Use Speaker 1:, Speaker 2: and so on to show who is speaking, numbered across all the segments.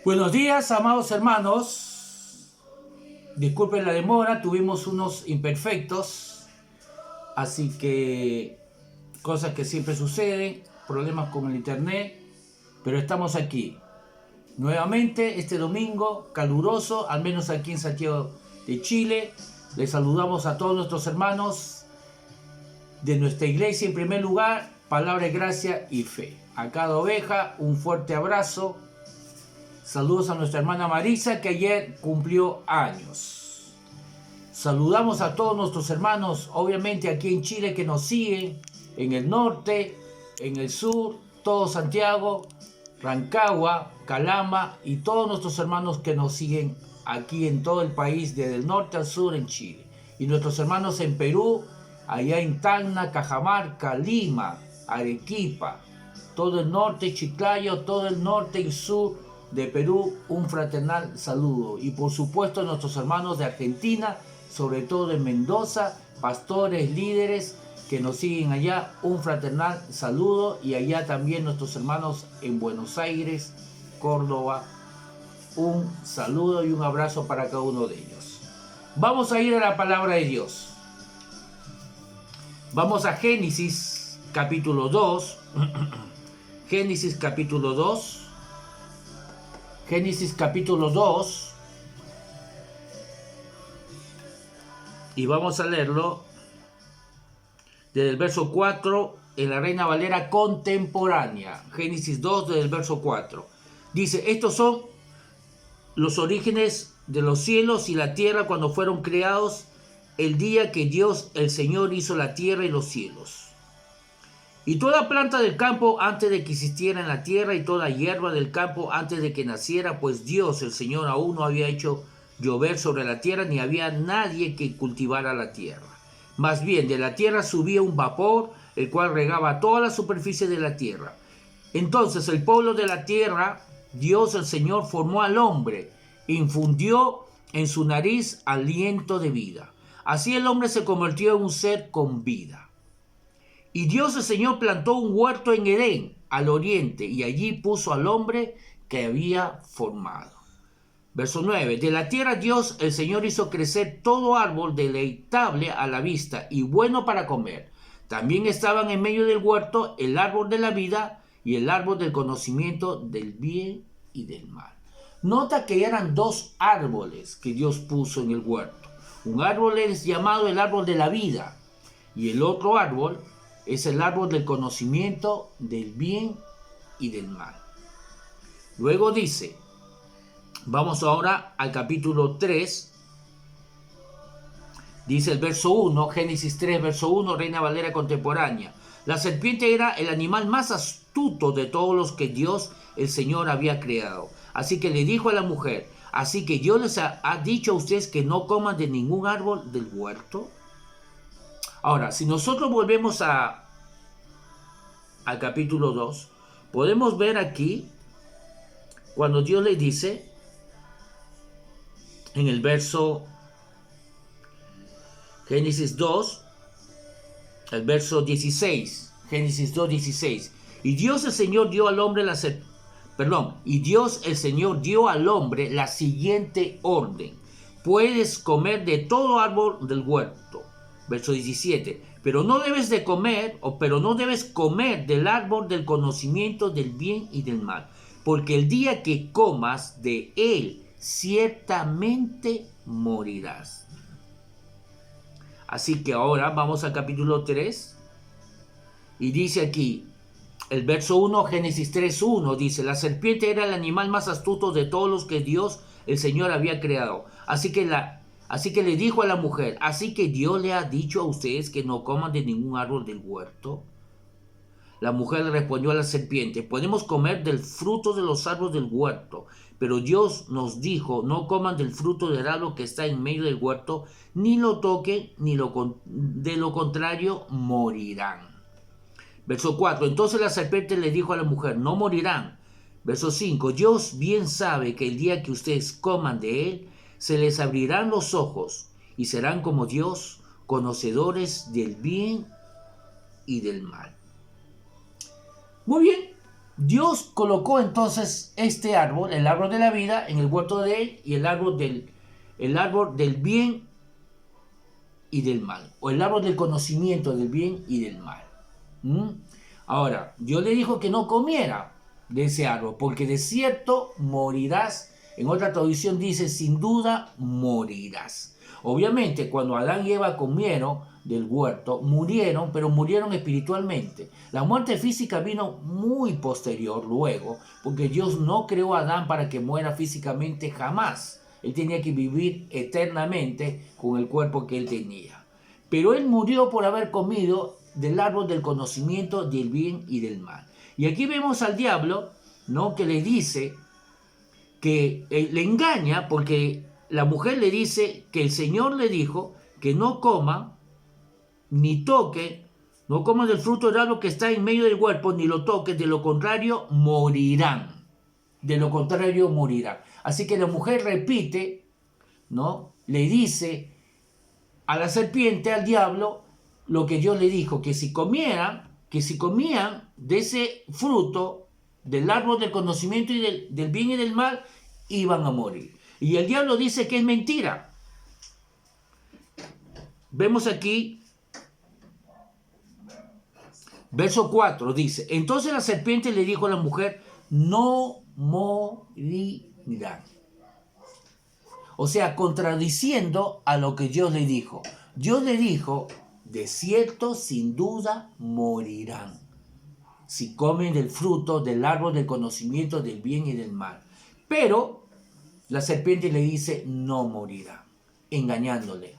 Speaker 1: Buenos días, amados hermanos. Disculpen la demora, tuvimos unos imperfectos, así que cosas que siempre suceden, problemas con el internet, pero estamos aquí. Nuevamente este domingo caluroso, al menos aquí en Santiago de Chile. Les saludamos a todos nuestros hermanos de nuestra iglesia en primer lugar, palabra de gracia y fe. A cada oveja un fuerte abrazo. Saludos a nuestra hermana Marisa, que ayer cumplió años. Saludamos a todos nuestros hermanos, obviamente aquí en Chile, que nos siguen en el norte, en el sur, todo Santiago, Rancagua, Calama y todos nuestros hermanos que nos siguen aquí en todo el país, desde el norte al sur en Chile. Y nuestros hermanos en Perú, allá en Tacna, Cajamarca, Lima, Arequipa, todo el norte, Chiclayo, todo el norte y sur de Perú, un fraternal saludo. Y por supuesto nuestros hermanos de Argentina, sobre todo de Mendoza, pastores, líderes que nos siguen allá, un fraternal saludo. Y allá también nuestros hermanos en Buenos Aires, Córdoba, un saludo y un abrazo para cada uno de ellos. Vamos a ir a la palabra de Dios. Vamos a Génesis capítulo 2. Génesis capítulo 2. Génesis capítulo 2, y vamos a leerlo desde el verso 4 en la Reina Valera contemporánea. Génesis 2 desde el verso 4. Dice: estos son los orígenes de los cielos y la tierra cuando fueron creados el día que Dios el Señor hizo la tierra y los cielos. Y toda planta del campo antes de que existiera en la tierra, y toda hierba del campo antes de que naciera, pues Dios, el Señor, aún no había hecho llover sobre la tierra, ni había nadie que cultivara la tierra. Más bien, de la tierra subía un vapor, el cual regaba toda la superficie de la tierra. Entonces el pueblo de la tierra, Dios, el Señor, formó al hombre, infundió en su nariz aliento de vida. Así el hombre se convirtió en un ser con vida. Y Dios el Señor plantó un huerto en Edén, al oriente, y allí puso al hombre que había formado. Verso 9. De la tierra Dios el Señor hizo crecer todo árbol deleitable a la vista y bueno para comer. También estaban en medio del huerto el árbol de la vida y el árbol del conocimiento del bien y del mal. Nota que eran dos árboles que Dios puso en el huerto. Un árbol es llamado el árbol de la vida, y el otro árbol es el árbol del conocimiento del bien y del mal. Luego dice, vamos ahora al capítulo 3, dice el verso 1, Génesis 3, verso 1, Reina Valera contemporánea. La serpiente era el animal más astuto de todos los que Dios, el Señor, había creado. Así que le dijo a la mujer: así que Dios les ha dicho a ustedes que no coman de ningún árbol del huerto. Ahora, si nosotros volvemos al capítulo 2, podemos ver aquí cuando Dios le dice en el verso Génesis 2, el verso 16, Génesis 2, 16. Y Dios el Señor dio al hombre al hombre la siguiente orden: puedes comer de todo árbol del huerto. Verso 17. Pero no debes comer del árbol del conocimiento del bien y del mal, porque el día que comas de él, ciertamente morirás. Así que ahora vamos al capítulo 3, y dice aquí, el verso 1, Génesis 3:1, dice: la serpiente era el animal más astuto de todos los que Dios, el Señor, había creado. Así que le dijo a la mujer: así que Dios le ha dicho a ustedes que no coman de ningún árbol del huerto. La mujer le respondió a la serpiente: podemos comer del fruto de los árboles del huerto, pero Dios nos dijo: no coman del fruto del árbol que está en medio del huerto, ni lo toquen, de lo contrario morirán. Verso 4. Entonces la serpiente le dijo a la mujer: no morirán. Verso 5. Dios bien sabe que el día que ustedes coman de él, se les abrirán los ojos y serán como Dios, conocedores del bien y del mal. Muy bien, Dios colocó entonces este árbol, el árbol de la vida, en el huerto de él, y el árbol del bien y del mal, o el árbol del conocimiento del bien y del mal. ¿Mm? Ahora, Dios le dijo que no comiera de ese árbol, porque de cierto morirás. En otra traducción dice, sin duda morirás. Obviamente, cuando Adán y Eva comieron del huerto, murieron, pero murieron espiritualmente. La muerte física vino muy posterior luego, porque Dios no creó a Adán para que muera físicamente jamás. Él tenía que vivir eternamente con el cuerpo que él tenía. Pero él murió por haber comido del árbol del conocimiento del bien y del mal. Y aquí vemos al diablo, ¿no?, que le dice que le engaña, porque la mujer le dice que el Señor le dijo que no coma ni toque, no coma del fruto del árbol que está en medio del huerto, ni lo toque, de lo contrario morirán. De lo contrario morirán. Así que la mujer repite, ¿no?, le dice a la serpiente, al diablo, lo que Dios le dijo, que si comían de ese fruto del árbol del conocimiento y del bien y del mal, iban a morir. Y el diablo dice que es mentira. Vemos aquí, verso 4, dice, entonces la serpiente le dijo a la mujer, no morirán. O sea, contradiciendo a lo que Dios le dijo. Dios le dijo, de cierto, sin duda, morirán si comen del fruto del árbol del conocimiento del bien y del mal. Pero la serpiente le dice, no morirán, engañándole.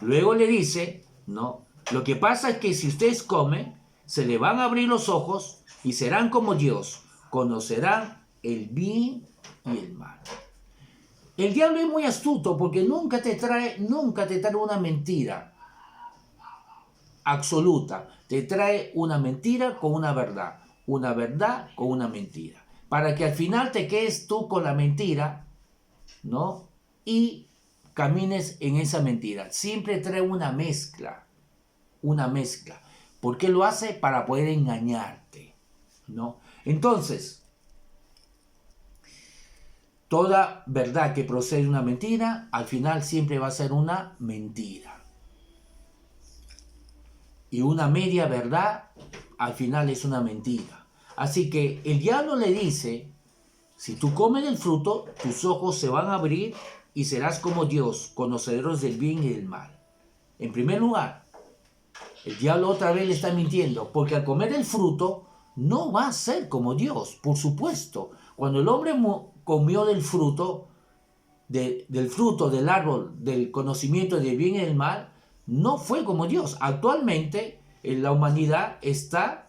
Speaker 1: Luego le dice, no, lo que pasa es que si ustedes comen, se le van a abrir los ojos y serán como Dios, conocerán el bien y el mal. El diablo es muy astuto porque nunca te trae una mentira absoluta. Te trae una mentira con una verdad con una mentira. Para que al final te quedes tú con la mentira, ¿no?, y camines en esa mentira. Siempre trae una mezcla. ¿Por qué lo hace? Para poder engañarte, ¿no? Entonces, toda verdad que procede de una mentira, al final siempre va a ser una mentira. Y una media verdad, al final es una mentira. Así que el diablo le dice, si tú comes del fruto, tus ojos se van a abrir y serás como Dios, conocedores del bien y del mal. En primer lugar, el diablo otra vez le está mintiendo, porque al comer el fruto, no va a ser como Dios, por supuesto. Cuando el hombre comió del fruto del árbol del conocimiento del bien y del mal, no fue como Dios. Actualmente la humanidad está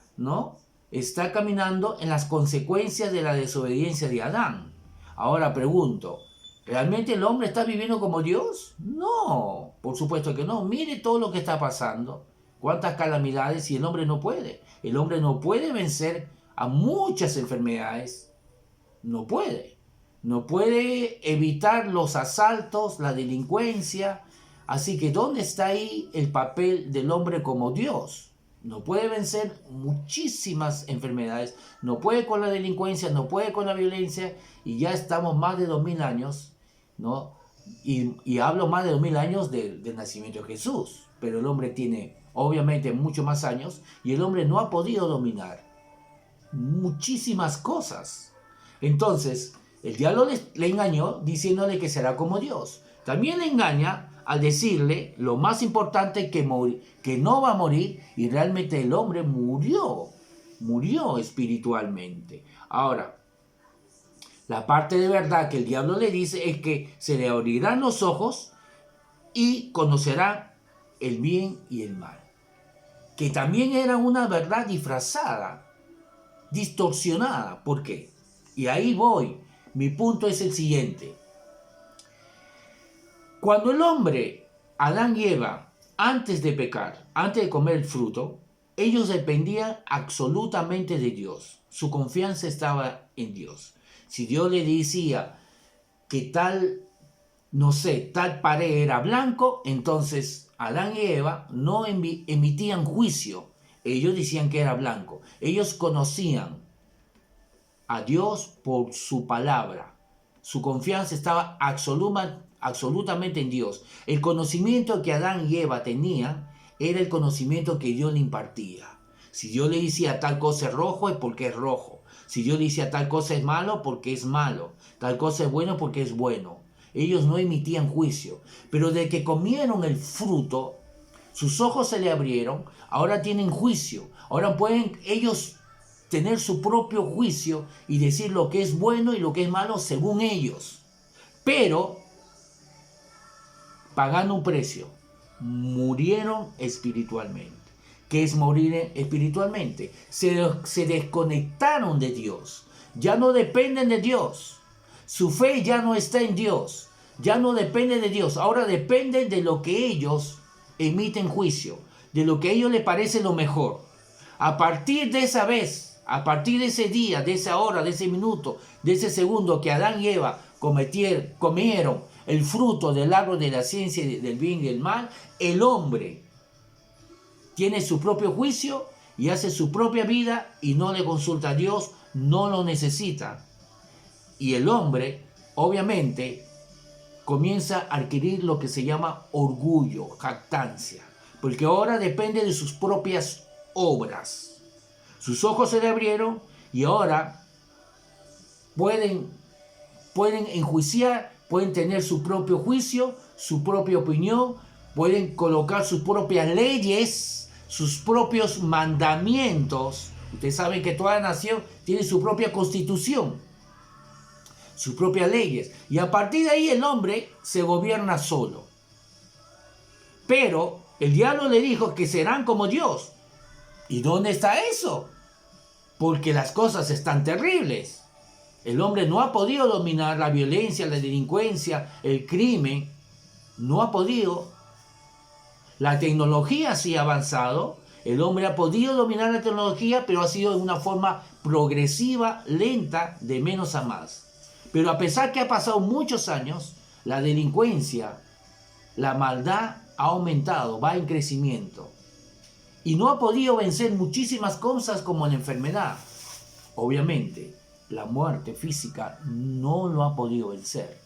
Speaker 1: caminando en las consecuencias de la desobediencia de Adán. Ahora pregunto, ¿realmente el hombre está viviendo como Dios? No, por supuesto que no. Mire todo lo que está pasando, cuántas calamidades, y el hombre no puede. El hombre no puede vencer a muchas enfermedades. No puede evitar los asaltos, la delincuencia. Así que ¿dónde está ahí el papel del hombre como Dios? No puede vencer muchísimas enfermedades, no puede con la delincuencia, no puede con la violencia, y ya estamos más de 2000 años, ¿no? Y hablo más de 2000 años del nacimiento de Jesús, pero el hombre tiene obviamente mucho más años, y el hombre no ha podido dominar muchísimas cosas. Entonces, el diablo le engañó diciéndole que será como Dios. También le engaña al decirle lo más importante, que no va a morir, y realmente el hombre murió espiritualmente. Ahora, la parte de verdad que el diablo le dice es que se le abrirán los ojos y conocerá el bien y el mal. Que también era una verdad disfrazada, distorsionada. ¿Por qué? Y ahí voy. Mi punto es el siguiente. Cuando el hombre, Adán y Eva, antes de pecar, antes de comer el fruto, ellos dependían absolutamente de Dios. Su confianza estaba en Dios. Si Dios le decía que tal pared era blanco, entonces Adán y Eva no emitían juicio. Ellos decían que era blanco. Ellos conocían a Dios por su palabra. Su confianza estaba absolutamente en Dios. El conocimiento que Adán y Eva tenían era el conocimiento que Dios le impartía. Si Dios le decía tal cosa es rojo, es porque es rojo. Si Dios le decía tal cosa es malo, porque es malo. Tal cosa es bueno, porque es bueno. Ellos no emitían juicio. Pero de que comieron el fruto, sus ojos se le abrieron, ahora tienen juicio. Ahora pueden ellos tener su propio juicio y decir lo que es bueno y lo que es malo según ellos. Pero pagando un precio, murieron espiritualmente. ¿Qué es morir espiritualmente? Se desconectaron de Dios. Ya no dependen de Dios. Su fe ya no está en Dios. Ya no depende de Dios. Ahora dependen de lo que ellos emiten juicio. De lo que a ellos les parece lo mejor. A partir de esa vez, a partir de ese día, de esa hora, de ese minuto, de ese segundo que Adán y Eva comieron el fruto del árbol de la ciencia del bien y del mal, el hombre tiene su propio juicio y hace su propia vida y no le consulta a Dios, no lo necesita. Y el hombre, obviamente, comienza a adquirir lo que se llama orgullo, jactancia, porque ahora depende de sus propias obras. Sus ojos se le abrieron y ahora pueden enjuiciar, pueden tener su propio juicio, su propia opinión, pueden colocar sus propias leyes, sus propios mandamientos. Ustedes saben que toda nación tiene su propia constitución, sus propias leyes, y a partir de ahí el hombre se gobierna solo. Pero el diablo le dijo que serán como Dios. ¿Y dónde está eso? Porque las cosas están terribles. El hombre no ha podido dominar la violencia, la delincuencia, el crimen. No ha podido. La tecnología sí ha avanzado. El hombre ha podido dominar la tecnología, pero ha sido de una forma progresiva, lenta, de menos a más. Pero a pesar que ha pasado muchos años, la delincuencia, la maldad ha aumentado, va en crecimiento. Y no ha podido vencer muchísimas cosas como la enfermedad. Obviamente, la muerte física no lo ha podido vencer.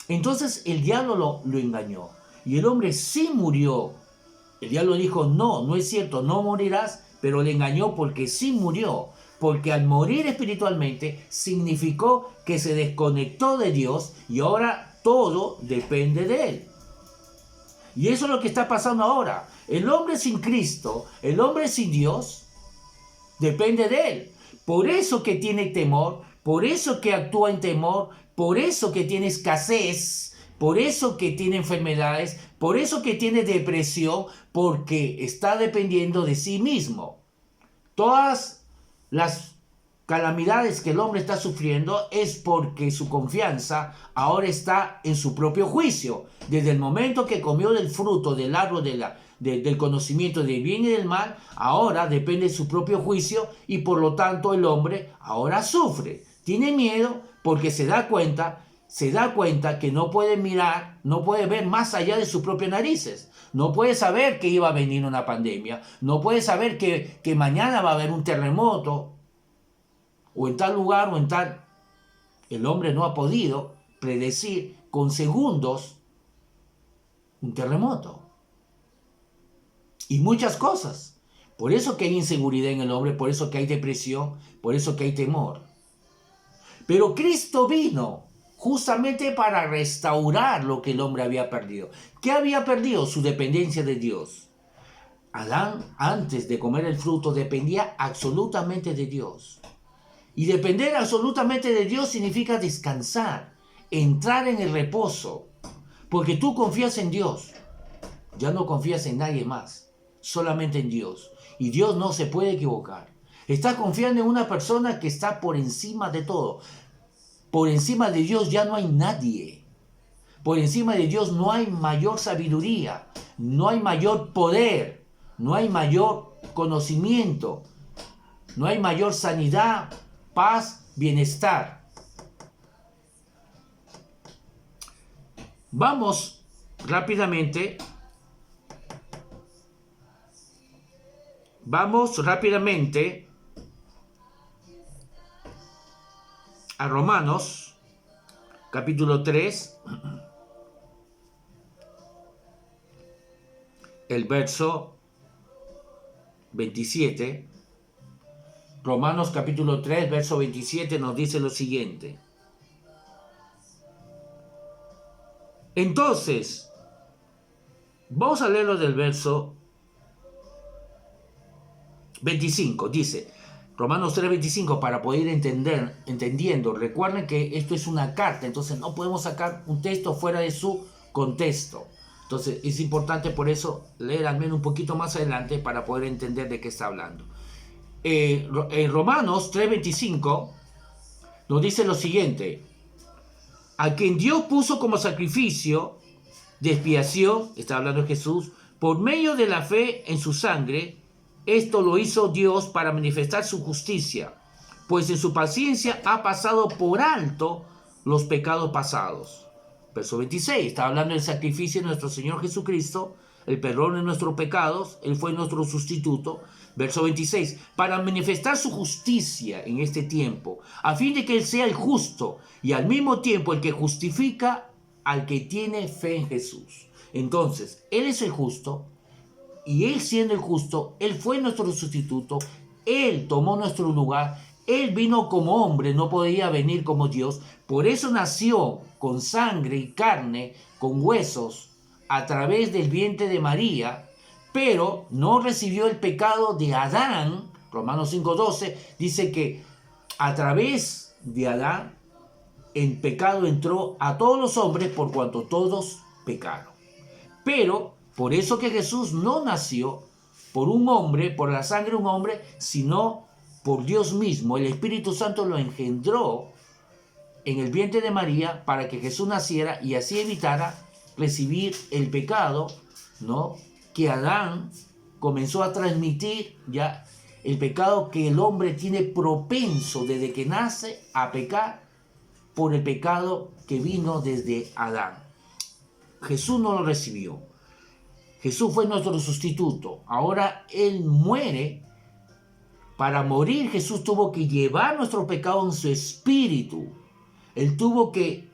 Speaker 1: Entonces el diablo lo engañó. Y el hombre sí murió. El diablo dijo, no es cierto, no morirás, pero le engañó porque sí murió. Porque al morir espiritualmente significó que se desconectó de Dios y ahora todo depende de él. Y eso es lo que está pasando ahora. El hombre sin Cristo, el hombre sin Dios, depende de él. Por eso que tiene temor, por eso que actúa en temor, por eso que tiene escasez, por eso que tiene enfermedades, por eso que tiene depresión, porque está dependiendo de sí mismo. Todas las calamidades que el hombre está sufriendo es porque su confianza ahora está en su propio juicio. Desde el momento que comió del fruto del árbol del conocimiento del bien y del mal, ahora depende de su propio juicio y por lo tanto el hombre ahora sufre. Tiene miedo porque se da cuenta que no puede mirar, no puede ver más allá de sus propias narices. No puede saber que iba a venir una pandemia, no puede saber que mañana va a haber un terremoto, o en tal lugar o en tal. El hombre no ha podido predecir con segundos un terremoto. Y muchas cosas. Por eso que hay inseguridad en el hombre, por eso que hay depresión, por eso que hay temor. Pero Cristo vino justamente para restaurar lo que el hombre había perdido. ¿Qué había perdido? Su dependencia de Dios. Adán, antes de comer el fruto, dependía absolutamente de Dios. Y depender absolutamente de Dios significa descansar, entrar en el reposo, porque tú confías en Dios, ya no confías en nadie más, solamente en Dios. Y Dios no se puede equivocar. Estás confiando en una persona que está por encima de todo. Por encima de Dios ya no hay nadie. Por encima de Dios no hay mayor sabiduría, no hay mayor poder, no hay mayor conocimiento, no hay mayor sanidad, paz, bienestar. Vamos rápidamente a Romanos, capítulo 3, el verso 27. Romanos capítulo 3, verso 27 nos dice lo siguiente. Entonces, vamos a leerlo del verso 25. Dice, Romanos 3, 25, para poder entendiendo. Recuerden que esto es una carta, entonces no podemos sacar un texto fuera de su contexto. Entonces es importante por eso leer al menos un poquito más adelante para poder entender de qué está hablando. En Romanos 3:25 nos dice lo siguiente: a quien Dios puso como sacrificio de expiación, está hablando de Jesús, por medio de la fe en su sangre. Esto lo hizo Dios para manifestar su justicia, pues en su paciencia ha pasado por alto los pecados pasados. Verso 26, está hablando del sacrificio de nuestro Señor Jesucristo, el perdón de nuestros pecados. Él fue nuestro sustituto. Verso 26, para manifestar su justicia en este tiempo, a fin de que Él sea el justo y al mismo tiempo el que justifica al que tiene fe en Jesús. Entonces, Él es el justo, y Él siendo el justo, Él fue nuestro sustituto, Él tomó nuestro lugar, Él vino como hombre, no podía venir como Dios, por eso nació con sangre y carne, con huesos, a través del vientre de María, pero no recibió el pecado de Adán. Romanos 5:12 dice que a través de Adán el pecado entró a todos los hombres por cuanto todos pecaron. Pero por eso que Jesús no nació por un hombre, por la sangre de un hombre, sino por Dios mismo. El Espíritu Santo lo engendró en el vientre de María para que Jesús naciera y así evitara recibir el pecado, ¿no?, que Adán comenzó a transmitir, ya el pecado que el hombre tiene propenso desde que nace a pecar por el pecado que vino desde Adán. Jesús no lo recibió. Jesús fue nuestro sustituto. Ahora Él muere. Para morir, Jesús tuvo que llevar nuestro pecado en su espíritu. Él tuvo que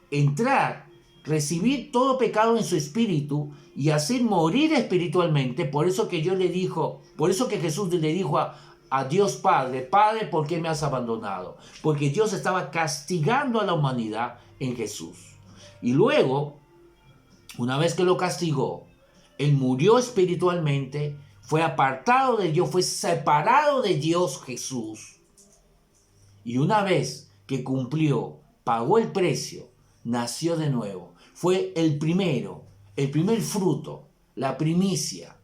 Speaker 1: entrar, recibir todo pecado en su espíritu y hacer morir espiritualmente. Por eso que Jesús le dijo a Dios Padre: Padre, ¿por qué me has abandonado? Porque Dios estaba castigando a la humanidad en Jesús. Y luego, una vez que lo castigó, Él murió espiritualmente, fue apartado de Dios, fue separado de Dios Jesús. Y una vez que cumplió, pagó el precio, nació de nuevo. Fue el primer fruto, la primicia,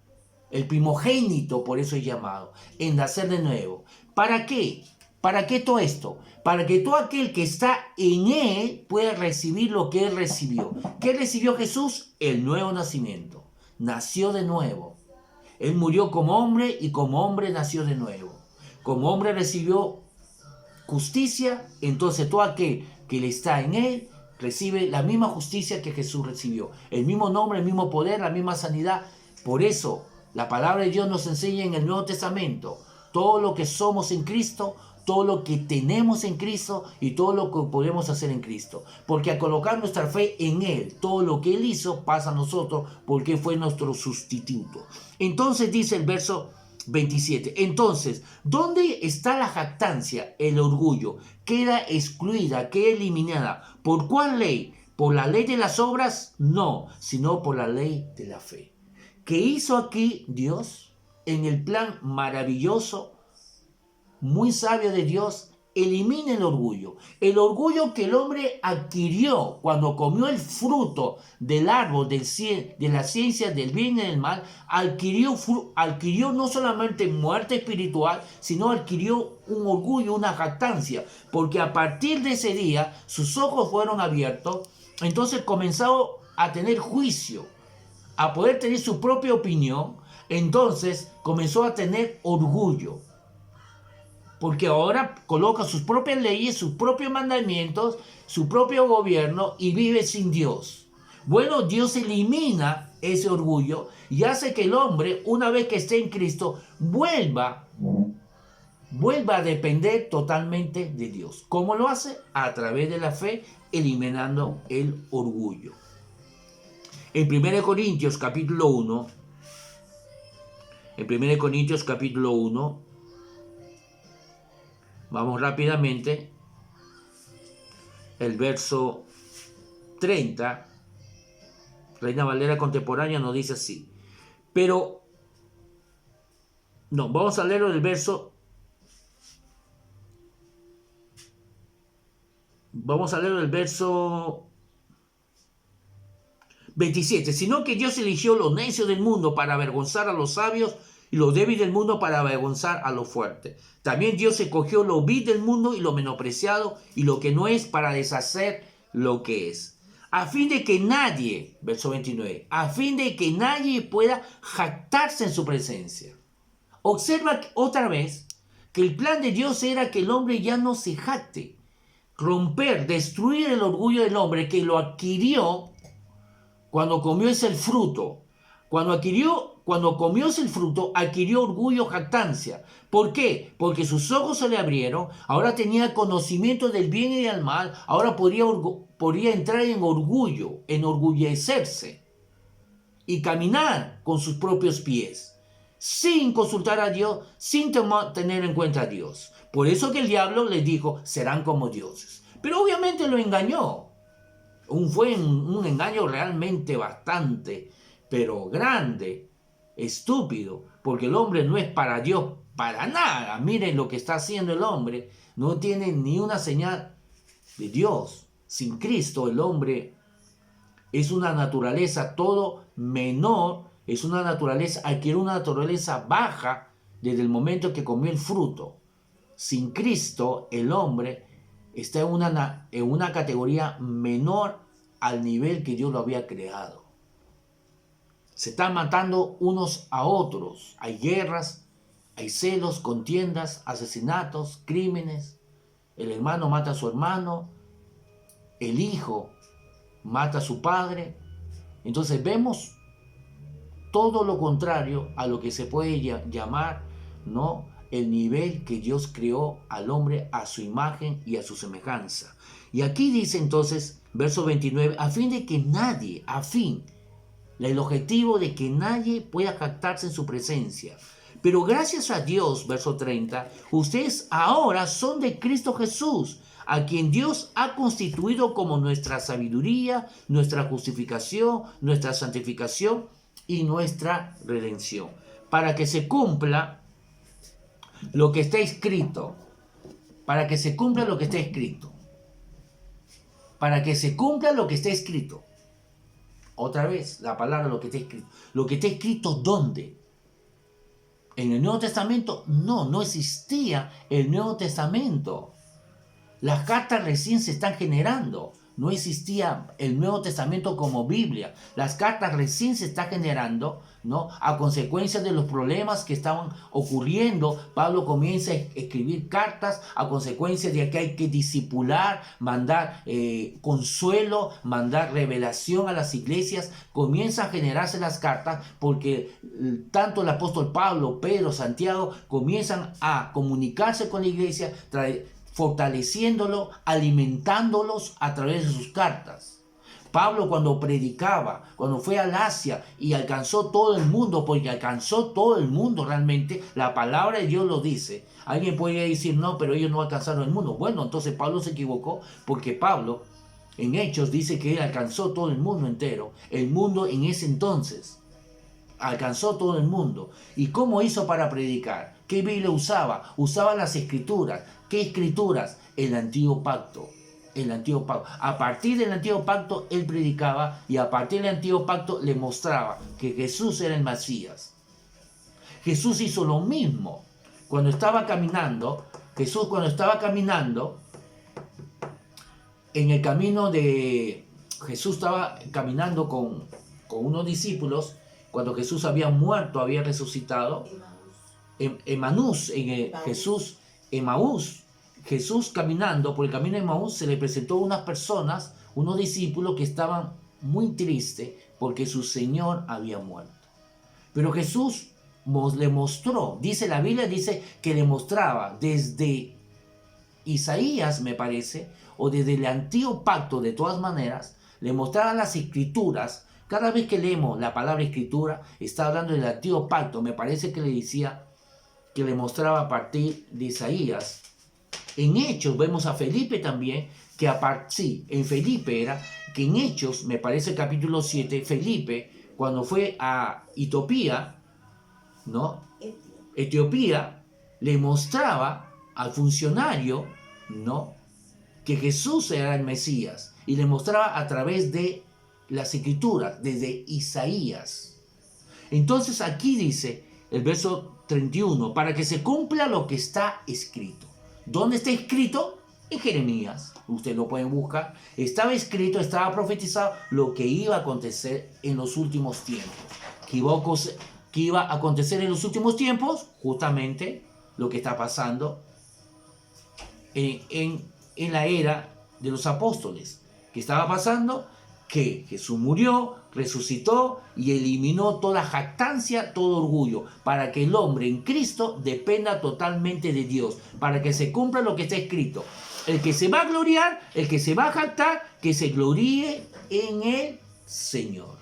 Speaker 1: el primogénito, por eso es llamado, en nacer de nuevo. ¿Para qué? ¿Para qué todo esto? Para que todo aquel que está en Él pueda recibir lo que Él recibió. ¿Qué recibió Jesús? El nuevo nacimiento. Nació de nuevo. Él murió como hombre y como hombre nació de nuevo. Como hombre recibió justicia, entonces todo aquel que le está en Él recibe la misma justicia que Jesús recibió. El mismo nombre, el mismo poder, la misma sanidad. Por eso la palabra de Dios nos enseña en el Nuevo Testamento todo lo que somos en Cristo, todo lo que tenemos en Cristo y todo lo que podemos hacer en Cristo. Porque al colocar nuestra fe en Él, todo lo que Él hizo pasa a nosotros porque fue nuestro sustituto. Entonces dice el verso 27. Entonces, ¿dónde está la jactancia, el orgullo? Queda excluida, queda eliminada. ¿Por cuál ley? ¿Por la ley de las obras? No, sino por la ley de la fe. ¿Qué hizo aquí Dios? En el plan maravilloso, muy sabio de Dios, elimina el orgullo. El orgullo que el hombre adquirió cuando comió el fruto del árbol de la ciencia del bien y del mal, adquirió no solamente muerte espiritual, sino adquirió un orgullo, una jactancia, porque a partir de ese día sus ojos fueron abiertos, entonces comenzó a tener juicio, a poder tener su propia opinión, entonces comenzó a tener orgullo. Porque ahora coloca sus propias leyes, sus propios mandamientos, su propio gobierno y vive sin Dios. Bueno, Dios elimina ese orgullo y hace que el hombre, una vez que esté en Cristo, vuelva vuelva a depender totalmente de Dios. ¿Cómo lo hace? A través de la fe, eliminando el orgullo. En 1 Corintios capítulo 1, vamos rápidamente, el verso 30, Reina Valera contemporánea nos dice así, vamos a leerlo del verso, vamos a leerlo del verso 27, sino que Dios eligió lo necio del mundo para avergonzar a los sabios y lo débil del mundo para avergonzar a lo fuerte. También Dios escogió lo vil del mundo y lo menospreciado y lo que no es para deshacer lo que es. A fin de que nadie, verso 29, a fin de que nadie pueda jactarse en su presencia. Observa otra vez que el plan de Dios era que el hombre ya no se jacte. Romper, destruir el orgullo del hombre que lo adquirió cuando comió ese fruto. Cuando comió ese fruto, adquirió orgullo, jactancia. ¿Por qué? Porque sus ojos se le abrieron, ahora tenía conocimiento del bien y del mal, ahora podría entrar en orgullo, enorgullecerse y caminar con sus propios pies, sin consultar a Dios, sin tener en cuenta a Dios. Por eso que el diablo les dijo, serán como dioses. Pero obviamente lo engañó. Fue un engaño realmente bastante, pero grande, estúpido, porque el hombre no es para Dios para nada. Miren lo que está haciendo el hombre, no tiene ni una señal de Dios. Sin Cristo el hombre es una naturaleza todo menor, adquiere una naturaleza baja desde el momento que comió el fruto. Sin Cristo el hombre está en una categoría menor al nivel que Dios lo había creado. Se están matando unos a otros. Hay guerras, hay celos, contiendas, asesinatos, crímenes. El hermano mata a su hermano. El hijo mata a su padre. Entonces vemos todo lo contrario a lo que se puede llamar, ¿no?, el nivel que Dios creó al hombre a su imagen y a su semejanza. Y aquí dice entonces, verso 29, el objetivo de que nadie pueda jactarse en su presencia. Pero gracias a Dios, verso 30, ustedes ahora son de Cristo Jesús, a quien Dios ha constituido como nuestra sabiduría, nuestra justificación, nuestra santificación y nuestra redención, para que se cumpla lo que está escrito, para que se cumpla lo que está escrito, para que se cumpla lo que está escrito. Otra vez, la palabra lo que está escrito. ¿Lo que está escrito dónde? ¿En el Nuevo Testamento? No existía el Nuevo Testamento. Las cartas recién se están generando. No existía el Nuevo Testamento como Biblia. Las cartas recién se están generando, ¿no?, a consecuencia de los problemas que estaban ocurriendo. Pablo comienza a escribir cartas a consecuencia de que hay que discipular, mandar consuelo, mandar revelación a las iglesias. Comienzan a generarse las cartas porque tanto el apóstol Pablo, Pedro, Santiago comienzan a comunicarse con la iglesia, fortaleciéndolo, alimentándolos a través de sus cartas. Pablo cuando predicaba, cuando fue al Asia y alcanzó todo el mundo, porque alcanzó todo el mundo realmente, la palabra de Dios lo dice. Alguien podría decir, no, pero ellos no alcanzaron el mundo. Bueno, entonces Pablo se equivocó, porque Pablo en Hechos dice que él alcanzó todo el mundo entero. El mundo en ese entonces alcanzó todo el mundo. ¿Y cómo hizo para predicar? ¿Qué Biblia usaba? Usaba las escrituras. ¿Qué escrituras? El antiguo pacto. A partir del antiguo pacto él predicaba, y a partir del antiguo pacto le mostraba que Jesús era el Mesías. Jesús hizo lo mismo cuando estaba caminando. En el camino de Jesús estaba caminando con unos discípulos. Cuando Jesús había muerto, había resucitado. Jesús caminando por el camino de Emaús, se le presentó a unas personas, unos discípulos que estaban muy tristes porque su Señor había muerto. Pero Jesús le mostró, dice la Biblia, dice que le mostraba desde Isaías, me parece, o desde el antiguo pacto, de todas maneras, le mostraba las escrituras. Cada vez que leemos la palabra escritura, está hablando del antiguo pacto. Me parece que le decía que le mostraba a partir de Isaías. En Hechos vemos a Felipe también, que sí, en Felipe era, que en Hechos, me parece capítulo 7, Felipe, cuando fue a Etiopía, ¿no? Etiopía, le mostraba al funcionario, ¿no?, que Jesús era el Mesías, y le mostraba a través de las escrituras, desde Isaías. Entonces aquí dice el verso 31, para que se cumpla lo que está escrito. ¿Dónde está escrito? En Jeremías. Ustedes lo pueden buscar. Estaba escrito, estaba profetizado lo que iba a acontecer en los últimos tiempos. ¿Qué iba a acontecer en los últimos tiempos? Justamente lo que está pasando en la era de los apóstoles. ¿Qué estaba pasando? Que Jesús murió, resucitó y eliminó toda jactancia, todo orgullo, para que el hombre en Cristo dependa totalmente de Dios, para que se cumpla lo que está escrito. El que se va a gloriar, el que se va a jactar, que se gloríe en el Señor.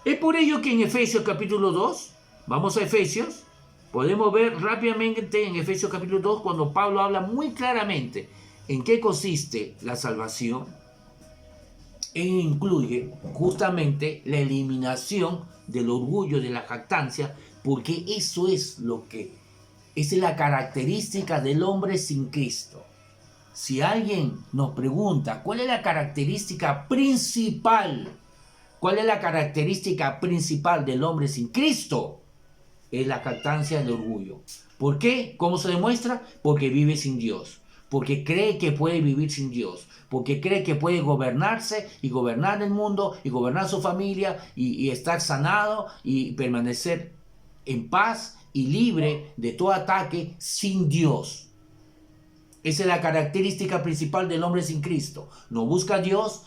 Speaker 1: Es por ello que en Efesios capítulo 2, vamos a Efesios, podemos ver rápidamente en Efesios capítulo 2 cuando Pablo habla muy claramente en qué consiste la salvación. Él incluye justamente la eliminación del orgullo, de la jactancia, porque eso es esa es la característica del hombre sin Cristo. Si alguien nos pregunta cuál es la característica principal, del hombre sin Cristo, es la jactancia del orgullo. ¿Por qué? ¿Cómo se demuestra? Porque vive sin Dios. Porque cree que puede vivir sin Dios, porque cree que puede gobernarse y gobernar el mundo y gobernar su familia y estar sanado y permanecer en paz y libre de todo ataque sin Dios. Esa es la característica principal del hombre sin Cristo. No busca a Dios,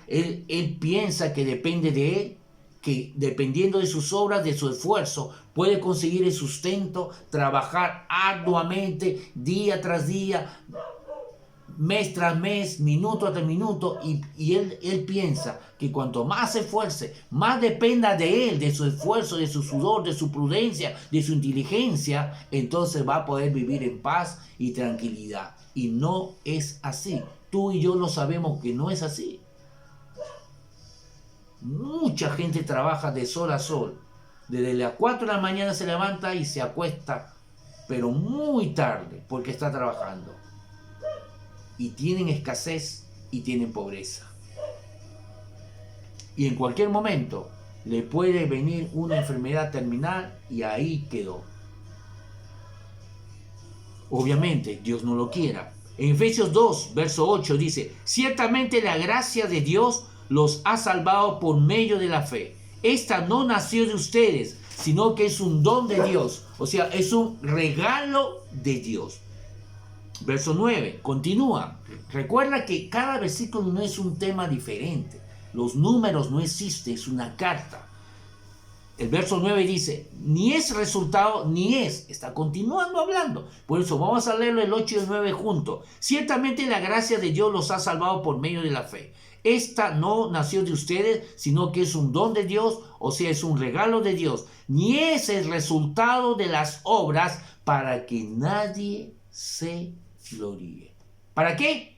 Speaker 1: él piensa que depende de Él, que dependiendo de sus obras, de su esfuerzo, puede conseguir el sustento, trabajar arduamente, día tras día, mes tras mes, minuto tras minuto, y él piensa que cuanto más se esfuerce, más dependa de él, de su esfuerzo, de su sudor, de su prudencia, de su inteligencia, entonces va a poder vivir en paz y tranquilidad. Y no es así. Tú y yo lo sabemos que no es así. Mucha gente trabaja de sol a sol. Desde las 4 de la mañana se levanta y se acuesta, pero muy tarde, porque está trabajando. Y tienen escasez y tienen pobreza. Y en cualquier momento le puede venir una enfermedad terminal y ahí quedó. Obviamente, Dios no lo quiera. En Efesios 2, verso 8 dice, ciertamente la gracia de Dios los ha salvado por medio de la fe. Esta no nació de ustedes, sino que es un don de Dios. O sea, es un regalo de Dios. Verso 9, continúa. Recuerda que cada versículo no es un tema diferente. Los números no existen, es una carta. El verso 9 dice, ni es resultado, está continuando hablando. Por eso vamos a leerlo el 8 y el 9 juntos. Ciertamente la gracia de Dios los ha salvado por medio de la fe. Esta no nació de ustedes, sino que es un don de Dios, o sea, es un regalo de Dios. Ni es el resultado de las obras para que nadie se gloríe. ¿Para qué?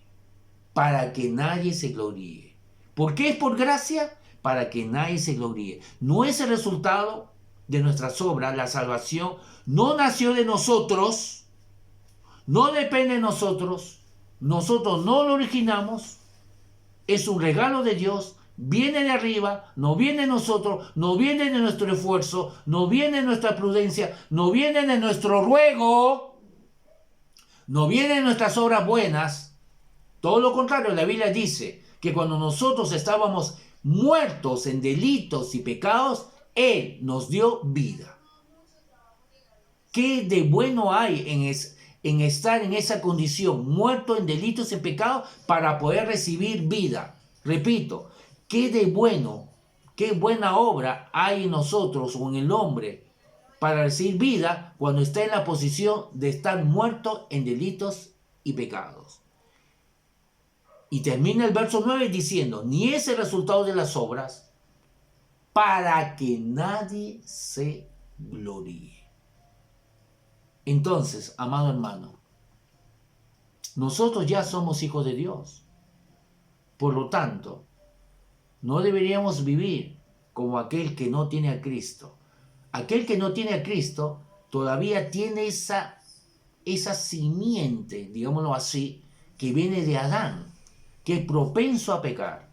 Speaker 1: Para que nadie se gloríe. ¿Por qué es por gracia? Para que nadie se gloríe. No es el resultado de nuestras obras. La salvación no nació de nosotros, no depende de nosotros no lo originamos, es un regalo de Dios, viene de arriba, no viene de nosotros, no viene de nuestro esfuerzo, no viene de nuestra prudencia, no viene de nuestro ruego, no viene de nuestras obras buenas. Todo lo contrario, la Biblia dice que cuando nosotros estábamos muertos en delitos y pecados, Él nos dio vida. ¿Qué de bueno hay en estar en esa condición, muerto en delitos y pecados, para poder recibir vida? Repito, ¿qué de bueno, ¿Qué buena obra hay en nosotros o en el hombre para recibir vida cuando está en la posición de estar muerto en delitos y pecados? Y termina el verso 9 diciendo, ni es el resultado de las obras para que nadie se gloríe. Entonces, amado hermano, nosotros ya somos hijos de Dios. Por lo tanto, no deberíamos vivir como aquel que no tiene a Cristo. Aquel que no tiene a Cristo todavía tiene esa simiente, digámoslo así, que viene de Adán, que es propenso a pecar.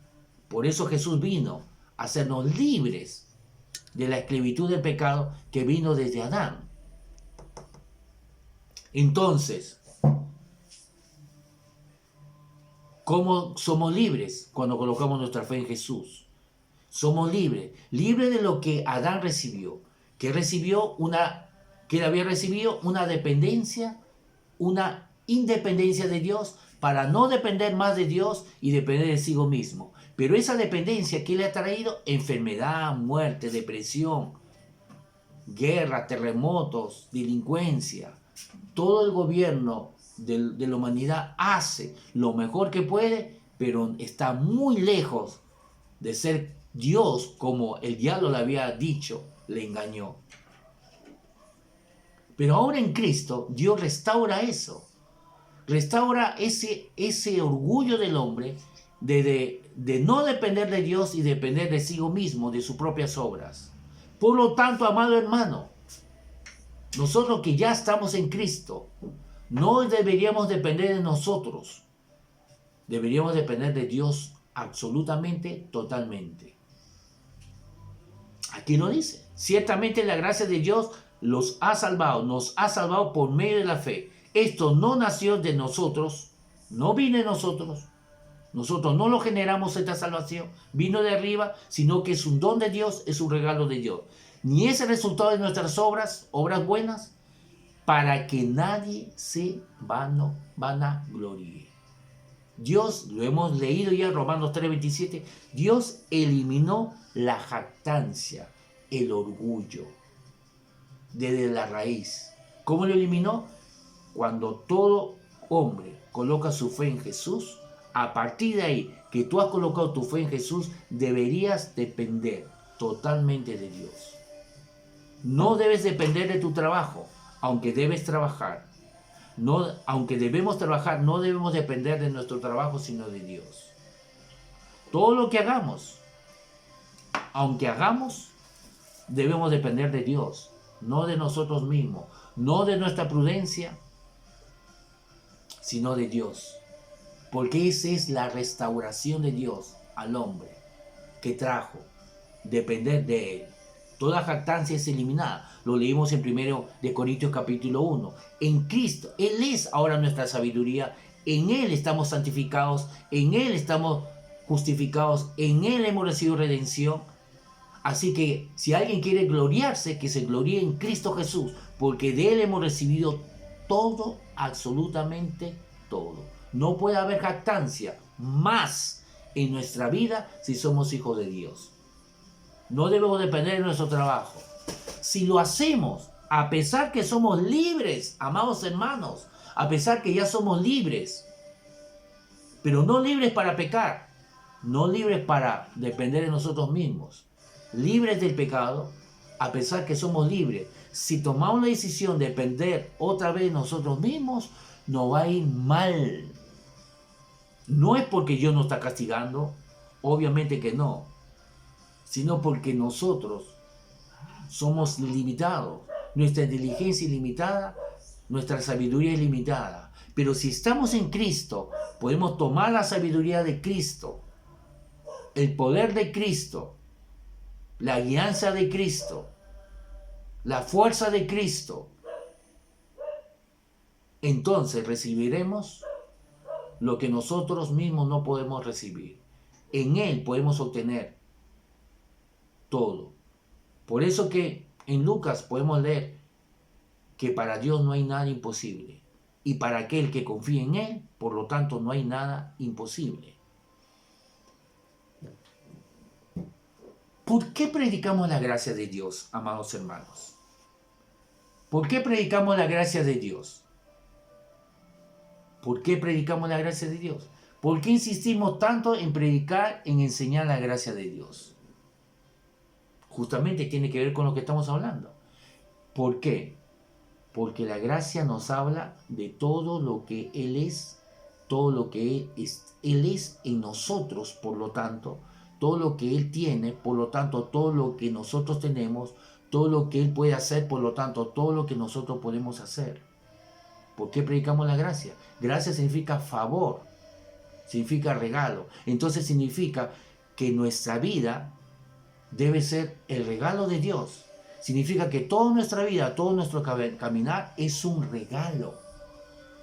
Speaker 1: Por eso Jesús vino a hacernos libres de la esclavitud del pecado que vino desde Adán. Entonces, ¿cómo somos libres cuando colocamos nuestra fe en Jesús? Somos libres de lo que Adán recibió, que él había recibido una dependencia, una independencia de Dios, para no depender más de Dios y depender de sí mismo. Pero esa dependencia que le ha traído enfermedad, muerte, depresión, guerra, terremotos, delincuencia. Todo el gobierno de la humanidad hace lo mejor que puede, pero está muy lejos de ser Dios como el diablo le había dicho, le engañó. Pero ahora en Cristo, Dios restaura eso. Restaura ese orgullo del hombre de no depender de Dios y depender de sí mismo, de sus propias obras. Por lo tanto, amado hermano, nosotros que ya estamos en Cristo, no deberíamos depender de nosotros. Deberíamos depender de Dios absolutamente, totalmente. Aquí lo dice. Ciertamente la gracia de Dios nos ha salvado por medio de la fe. Esto no nació de nosotros, no vino de nosotros. Nosotros no lo generamos esta salvación, vino de arriba, sino que es un don de Dios, es un regalo de Dios. Ni es el resultado de nuestras obras buenas, para que nadie se vanagloríe. Dios, lo hemos leído ya en Romanos 3:27, Dios eliminó la jactancia, el orgullo, desde la raíz. ¿Cómo lo eliminó? Cuando todo hombre coloca su fe en Jesús, a partir de ahí que tú has colocado tu fe en Jesús, deberías depender totalmente de Dios. No debes depender de tu trabajo, aunque debes trabajar. No, aunque debemos trabajar, no debemos depender de nuestro trabajo, sino de Dios. Todo lo que hagamos, aunque hagamos, debemos depender de Dios, no de nosotros mismos, no de nuestra prudencia, sino de Dios. Porque esa es la restauración de Dios al hombre, que trajo depender de Él. Toda jactancia es eliminada. Lo leímos en 1 de Corintios capítulo 1. En Cristo, Él es ahora nuestra sabiduría. En Él estamos santificados. En Él estamos justificados. En Él hemos recibido redención. Así que si alguien quiere gloriarse, que se gloríe en Cristo Jesús. Porque de Él hemos recibido todo, absolutamente todo. No puede haber jactancia más en nuestra vida si somos hijos de Dios. No debemos depender de nuestro trabajo. Si lo hacemos, a pesar que somos libres, amados hermanos, a pesar que ya somos libres, pero no libres para pecar, no libres para depender de nosotros mismos, libres del pecado, a pesar que somos libres, si tomamos la decisión de depender otra vez de nosotros mismos, nos va a ir mal. No es porque Dios nos está castigando, obviamente que no, sino porque nosotros somos limitados. Nuestra inteligencia es limitada, nuestra sabiduría es limitada. Pero si estamos en Cristo, podemos tomar la sabiduría de Cristo, el poder de Cristo, la guianza de Cristo, la fuerza de Cristo. Entonces recibiremos lo que nosotros mismos no podemos recibir. En Él podemos obtener todo. Por eso que en Lucas podemos leer que para Dios no hay nada imposible. Y para aquel que confía en Él, por lo tanto, no hay nada imposible. ¿Por qué predicamos la gracia de Dios, amados hermanos? ¿Por qué predicamos la gracia de Dios? ¿Por qué predicamos la gracia de Dios? ¿Por qué insistimos tanto en predicar, en enseñar la gracia de Dios? Justamente tiene que ver con lo que estamos hablando. ¿Por qué? Porque la gracia nos habla de todo lo que Él es, todo lo que Él es en nosotros, por lo tanto, todo lo que Él tiene, por lo tanto, todo lo que nosotros tenemos, todo lo que Él puede hacer, por lo tanto, todo lo que nosotros podemos hacer. ¿Por qué predicamos la gracia? Gracia significa favor, significa regalo. Entonces significa que nuestra vida debe ser el regalo de Dios. Significa que toda nuestra vida, todo nuestro caminar es un regalo.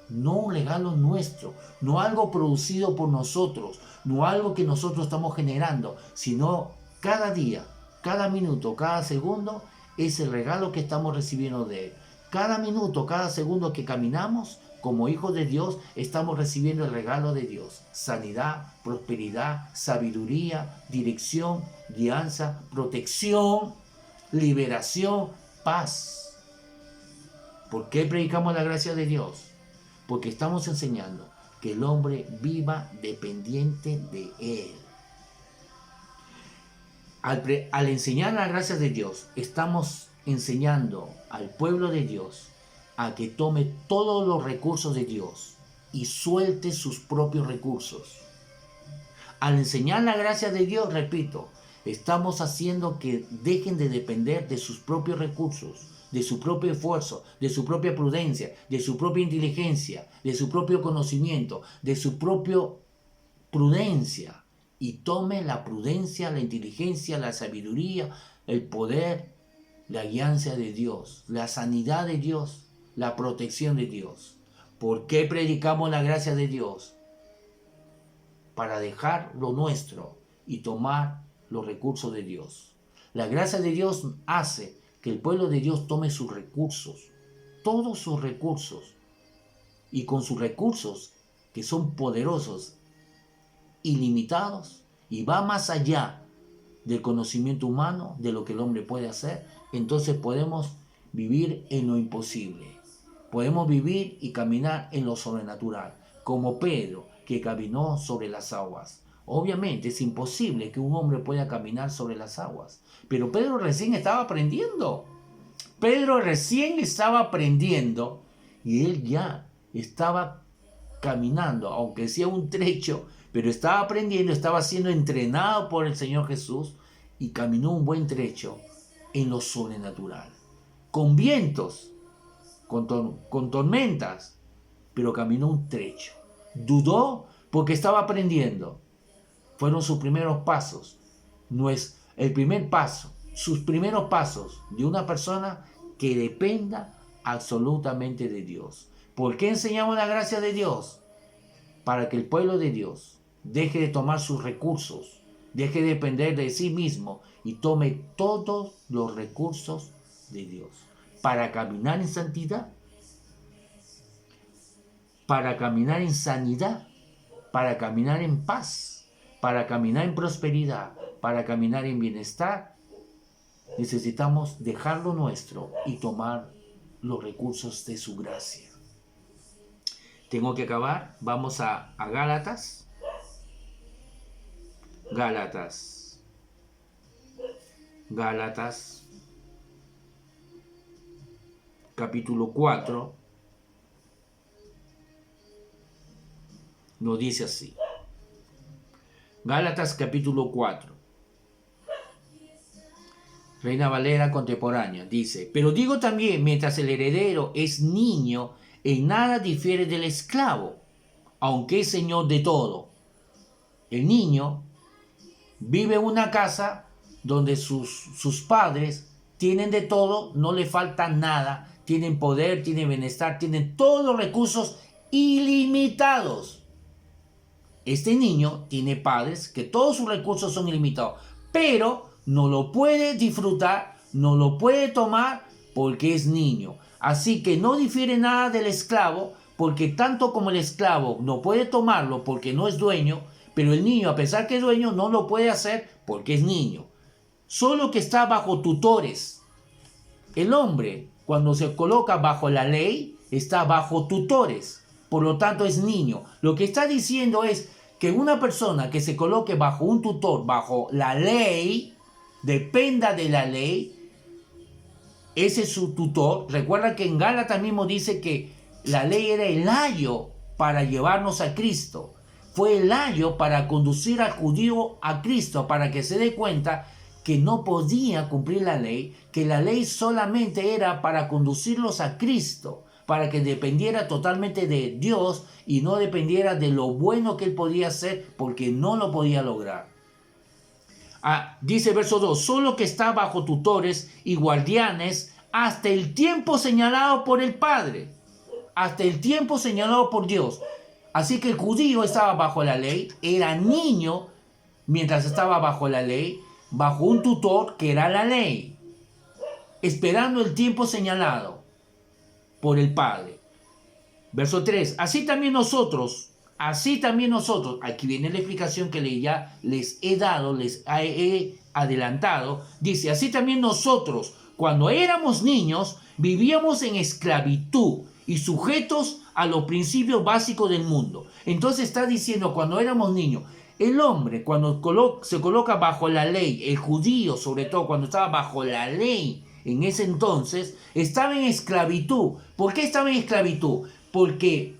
Speaker 1: No un regalo nuestro, no algo producido por nosotros, no algo que nosotros estamos generando, sino cada día, cada minuto, cada segundo es el regalo que estamos recibiendo de Él. Cada minuto, cada segundo que caminamos como hijos de Dios, estamos recibiendo el regalo de Dios. Sanidad, prosperidad, sabiduría, dirección, guianza, protección, liberación, paz. ¿Por qué predicamos la gracia de Dios? Porque estamos enseñando que el hombre viva dependiente de Él. Al enseñar la gracia de Dios, estamos enseñando al pueblo de Dios a que tome todos los recursos de Dios y suelte sus propios recursos. Al enseñar la gracia de Dios, repito, estamos haciendo que dejen de depender de sus propios recursos, de su propio esfuerzo, de su propia prudencia, de su propia inteligencia, de su propio conocimiento, de su propia prudencia, y tome la prudencia, la inteligencia, la sabiduría, el poder, la guianza de Dios, la sanidad de Dios, la protección de Dios. ¿Por qué predicamos la gracia de Dios? Para dejar lo nuestro y tomar los recursos de Dios. La gracia de Dios hace que el pueblo de Dios tome sus recursos, todos sus recursos, y con sus recursos, que son poderosos, ilimitados, y va más allá del conocimiento humano, de lo que el hombre puede hacer, entonces podemos vivir en lo imposible. Podemos vivir y caminar en lo sobrenatural, como Pedro, que caminó sobre las aguas. Obviamente es imposible que un hombre pueda caminar sobre las aguas, pero Pedro recién estaba aprendiendo. Pedro recién estaba aprendiendo y él ya estaba caminando, aunque sea un trecho, pero estaba aprendiendo, estaba siendo entrenado por el Señor Jesús y caminó un buen trecho en lo sobrenatural, con vientos, con tormentas, pero caminó un trecho. Dudó porque estaba aprendiendo. Fueron sus primeros pasos. No es el primer paso, sus primeros pasos de una persona que dependa absolutamente de Dios. ¿Por qué enseñamos la gracia de Dios? Para que el pueblo de Dios deje de tomar sus recursos, deje de depender de sí mismo y tome todos los recursos de Dios. Para caminar en santidad, para caminar en sanidad, para caminar en paz, para caminar en prosperidad, para caminar en bienestar, necesitamos dejar lo nuestro y tomar los recursos de su gracia. Tengo que acabar. Vamos a Gálatas. Gálatas. Capítulo 4. Nos dice así. Gálatas capítulo 4. Reina Valera contemporánea dice: pero digo también, mientras el heredero es niño, en nada difiere del esclavo, aunque es señor de todo. El niño vive en una casa donde sus padres tienen de todo, no le falta nada, tienen poder, tienen bienestar, tienen todos los recursos ilimitados. Este niño tiene padres que todos sus recursos son ilimitados, pero no lo puede disfrutar, no lo puede tomar porque es niño. Así que no difiere nada del esclavo, porque tanto como el esclavo no puede tomarlo porque no es dueño, pero el niño, a pesar que es dueño, no lo puede hacer porque es niño. solo que está bajo tutores. El hombre, cuando se coloca bajo la ley, está bajo tutores. Por lo tanto, es niño. Lo que está diciendo es que una persona que se coloque bajo un tutor, bajo la ley, dependa de la ley, ese es su tutor. Recuerda que en Gálatas mismo dice que la ley era el ayo para llevarnos a Cristo. Fue el ayo para conducir al judío a Cristo, para que se dé cuenta que no podía cumplir la ley, que la ley solamente era para conducirlos a Cristo, para que dependiera totalmente de Dios y no dependiera de lo bueno que él podía hacer, porque no lo podía lograr. Dice verso 2, solo que está bajo tutores y guardianes hasta el tiempo señalado por el Padre, hasta el tiempo señalado por Dios. Así que el judío estaba bajo la ley, era niño mientras estaba bajo la ley, bajo un tutor que era la ley, esperando el tiempo señalado por el Padre. Verso 3, así también nosotros, aquí viene la explicación que ya les he dado, les he adelantado, dice, así también nosotros, cuando éramos niños, vivíamos en esclavitud y sujetos a los principios básicos del mundo. Entonces está diciendo, cuando éramos niños, el hombre cuando se coloca bajo la ley, el judío sobre todo cuando estaba bajo la ley en ese entonces, estaba en esclavitud. ¿Por qué estaba en esclavitud? Porque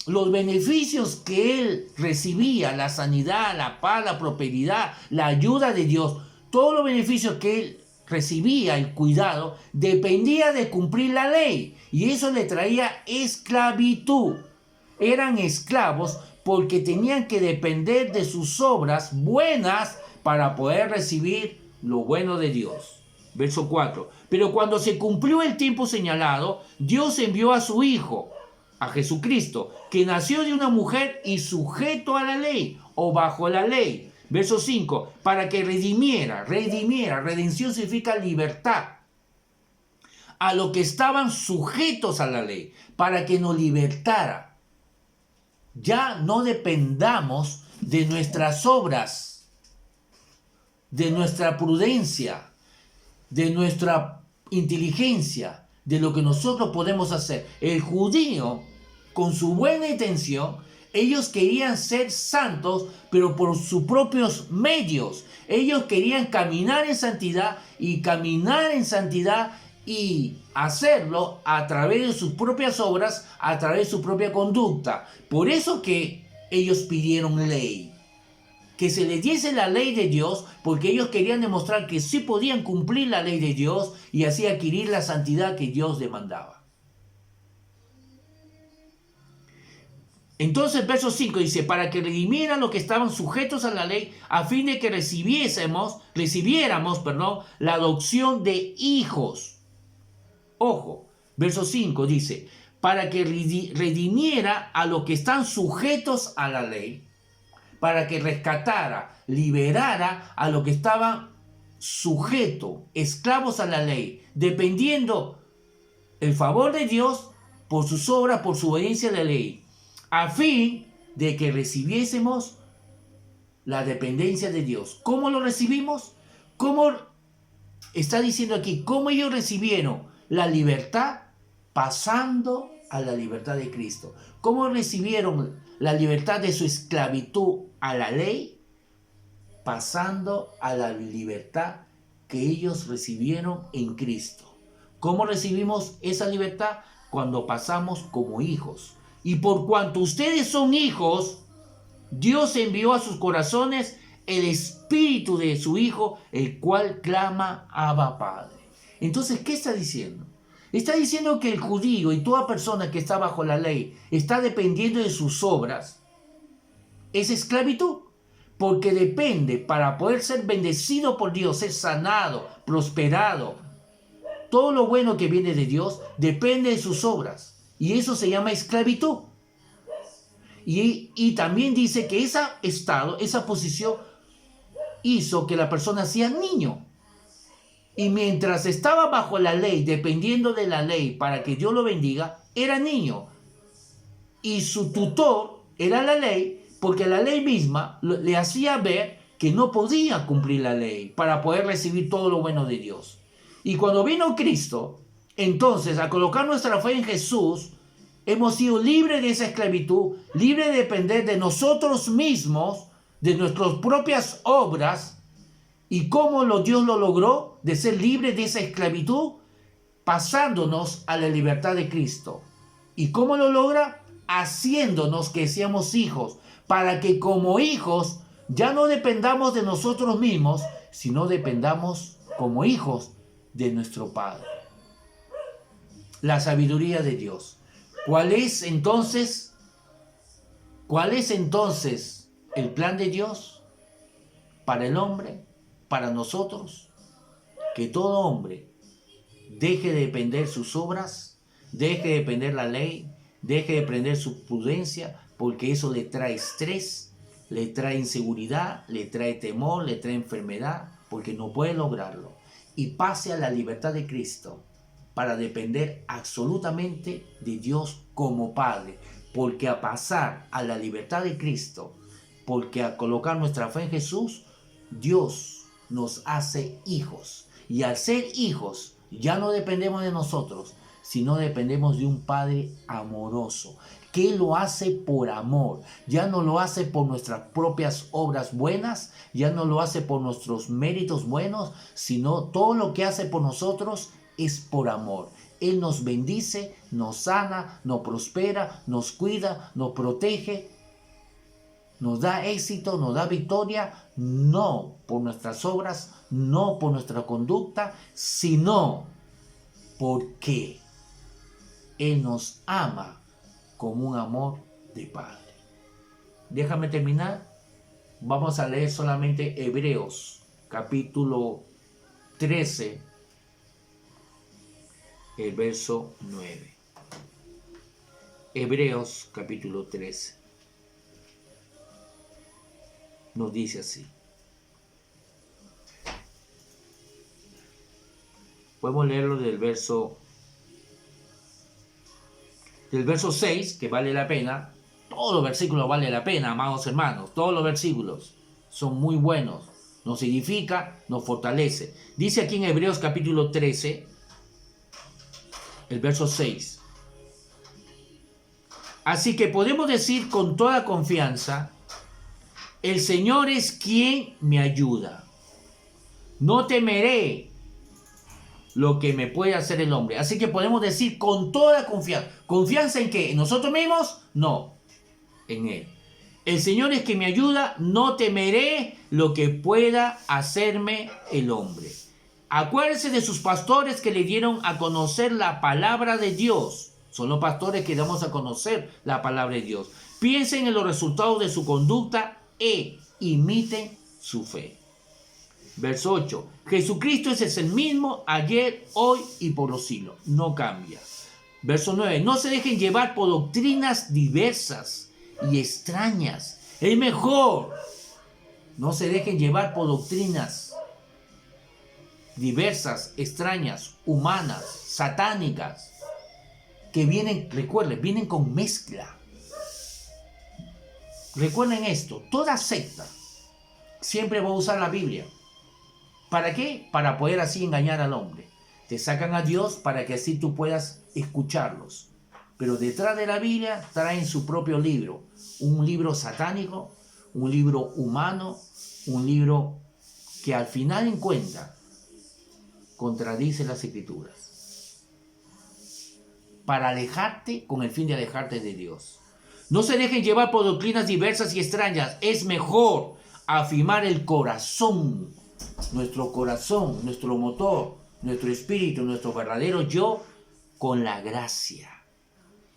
Speaker 1: los beneficios que él recibía, la sanidad, la paz, la prosperidad, la ayuda de Dios, todos los beneficios que él recibía, el cuidado, dependía de cumplir la ley. Y eso le traía esclavitud. Eran esclavos porque tenían que depender de sus obras buenas para poder recibir lo bueno de Dios. Verso 4. Pero cuando se cumplió el tiempo señalado, Dios envió a su Hijo, a Jesucristo, que nació de una mujer y sujeto a la ley, o bajo la ley. Verso 5. Para que redimiera, redención significa libertad, a los que estaban sujetos a la ley, para que nos libertara. Ya no dependamos de nuestras obras, de nuestra prudencia, de nuestra inteligencia, de lo que nosotros podemos hacer. El judío, con su buena intención, ellos querían ser santos, pero por sus propios medios. Ellos querían caminar en santidad y hacerlo a través de sus propias obras, a través de su propia conducta. Por eso que ellos pidieron ley, que se les diese la ley de Dios, porque ellos querían demostrar que sí podían cumplir la ley de Dios y así adquirir la santidad que Dios demandaba. Entonces, verso 5 dice, para que redimieran los que estaban sujetos a la ley, a fin de que recibiéramos, la adopción de hijos. Ojo, verso 5 dice, para que redimiera a los que están sujetos a la ley, para que rescatara, liberara a los que estaban sujetos, esclavos a la ley, dependiendo el favor de Dios por sus obras, por su obediencia a la ley, a fin de que recibiésemos la dependencia de Dios. ¿Cómo lo recibimos? ¿Cómo está diciendo aquí? ¿Cómo ellos recibieron la libertad? Pasando a la libertad de Cristo. ¿Cómo recibieron la libertad de su esclavitud a la ley? Pasando a la libertad que ellos recibieron en Cristo. ¿Cómo recibimos esa libertad? Cuando pasamos como hijos. Y por cuanto ustedes son hijos, Dios envió a sus corazones el espíritu de su Hijo, el cual clama Abba Padre. Entonces, ¿qué está diciendo? Está diciendo que el judío y toda persona que está bajo la ley está dependiendo de sus obras. Es esclavitud, porque depende para poder ser bendecido por Dios, ser sanado, prosperado. Todo lo bueno que viene de Dios depende de sus obras. Y eso se llama esclavitud. Y también dice que esa posición hizo que la persona sea niño. Y mientras estaba bajo la ley, dependiendo de la ley para que Dios lo bendiga, era niño. Y su tutor era la ley, porque la ley misma le hacía ver que no podía cumplir la ley para poder recibir todo lo bueno de Dios. Y cuando vino Cristo, entonces, al colocar nuestra fe en Jesús, hemos sido libres de esa esclavitud, libres de depender de nosotros mismos, de nuestras propias obras. ¿Y cómo Dios lo logró? De ser libres de esa esclavitud, pasándonos a la libertad de Cristo. ¿Y cómo lo logra? Haciéndonos que seamos hijos, para que como hijos ya no dependamos de nosotros mismos, sino dependamos como hijos de nuestro Padre. La sabiduría de Dios. ¿Cuál es entonces el plan de Dios para el hombre, para nosotros? Que todo hombre deje de depender sus obras, deje de depender la ley, deje de depender su prudencia, porque eso le trae estrés, le trae inseguridad, le trae temor, le trae enfermedad, porque no puede lograrlo. Y pase a la libertad de Cristo para depender absolutamente de Dios como Padre, porque a pasar a la libertad de Cristo, porque a colocar nuestra fe en Jesús, Dios nos hace hijos. Y al ser hijos, ya no dependemos de nosotros, sino dependemos de un Padre amoroso, que lo hace por amor. Ya no lo hace por nuestras propias obras buenas, ya no lo hace por nuestros méritos buenos, sino todo lo que hace por nosotros es por amor. Él nos bendice, nos sana, nos prospera, nos cuida, nos protege, nos da éxito, nos da victoria, no por nuestras obras, no por nuestra conducta, sino porque Él nos ama como un amor de Padre. Déjame terminar. Vamos a leer solamente Hebreos, capítulo 13, el verso 9. Hebreos, capítulo 13. Nos dice así. Podemos leerlo del verso 6, que vale la pena. Todos los versículos valen la pena, amados hermanos. Todos los versículos son muy buenos. Nos edifica, nos fortalece. Dice aquí en Hebreos capítulo 13, el verso 6. Así que podemos decir con toda confianza, el Señor es quien me ayuda. No temeré lo que me puede hacer el hombre. Así que podemos decir con toda confianza. ¿Confianza en qué? ¿En nosotros mismos? No, en Él. El Señor es quien me ayuda. No temeré lo que pueda hacerme el hombre. Acuérdense de sus pastores que le dieron a conocer la palabra de Dios. Son los pastores que damos a conocer la palabra de Dios. Piensen en los resultados de su conducta e imiten su fe. Verso 8. Jesucristo es el mismo ayer, hoy y por los siglos. No cambia. Verso 9. No se dejen llevar por doctrinas diversas y extrañas. Es mejor. No se dejen llevar por doctrinas diversas, extrañas, humanas, satánicas, que vienen, recuerden, vienen con mezcla. Recuerden esto, toda secta siempre va a usar la Biblia. ¿Para qué? Para poder así engañar al hombre. Te sacan a Dios para que así tú puedas escucharlos. Pero detrás de la Biblia traen su propio libro. Un libro satánico, un libro humano, un libro que al final en cuenta contradice las Escrituras. Para alejarte, con el fin de alejarte de Dios. No se dejen llevar por doctrinas diversas y extrañas. Es mejor afirmar el corazón, nuestro motor, nuestro espíritu, nuestro verdadero yo, con la gracia.